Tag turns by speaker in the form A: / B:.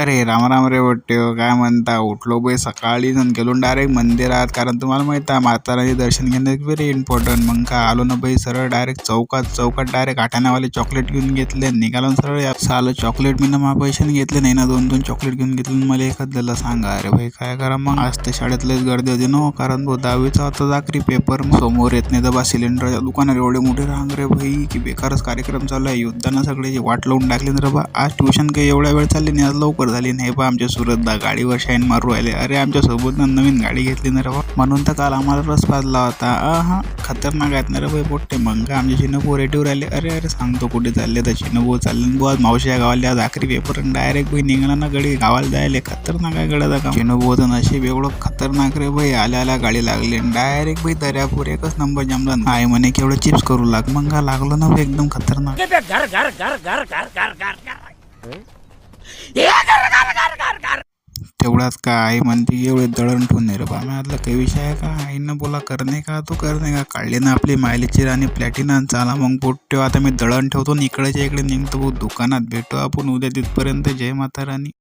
A: अरे राम राम रे बट्टे, काय म्हणता? उठलो बाई सकाळी आणि गेलो डायरेक्ट मंदिरात, कारण तुम्हाला माहित आहे म्हाताराचे दर्शन घेणं व्हेरी इम्पॉर्टंट. मग काय आलो ना बाई सरळ डायरेक्ट चौकात डायरेक्ट आठाण्यावाले चॉकलेट घेऊन घेतले, निघालो सरळ. सालं चॉकलेट मी ना माझ्या पैशाने घेतले नाही ना, 2-2 चॉकलेट घेऊन घेतले. मला एकच दिला. सांगा अरे भाई काय करा मग. आज ते शाळेतलेच गर्दी होती ना, कारण 10वीचा होता जाकरी पेपर. समोर येत नाही तर बा सिलेंडरच्या दुकानात एवढे मोठे रांग रे भाई की बेकारच कार्यक्रम चालू आहे. युद्धानं सगळे वाट लावून टाकले ना रे बा. आज ट्युशन काही एवढ्या वेळ चालली नाही, आज लवकर झाली नाही बा. आमच्या सुरतदा गाडीवर शाईन मारू राहिले. अरे आमच्या सोबत नवीन गाडी घेतली ना रे बा, म्हणून तर काल आम्हाला रस पाजला होता. हा खतरनाक आहेत ना रे भाई पोट्टे. मग का आमचे चिनभाऊ रेडिओ राहिले. अरे सांगतो कुठे चालले तर चिनभाऊ चालले बुवा मावशी गावाला. आज आखरी पेपर डायरेक्ट भाई निघाला ना गडी गावाला जायला. खतरनाक आहे गड्या का चिनभाऊचं नशीब एवढं खतरनाक रे भाई. आल्या गाडी लागली डायरेक्ट भाई दर्यापूर. एकच नंबर जमला. आई म्हणे की एवढं चिप्स करू लाग. मग का लागलो ना एकदम खतरनाक. तेवढाच का आई म्हणते एवढे दळण ठेवून नाही रे बा. मी आतला काही विषय आहे का? आईनं बोला करणे का तू करणे का. काढले ना आपली मायलेची राणी प्लॅटिना. चाला मग पोट ठेव. आता मी दळण ठेवतो इकडेच्या इकडे निघतो दुकानात. भेटू आपण उद्या तिथपर्यंत. जय माता राणी.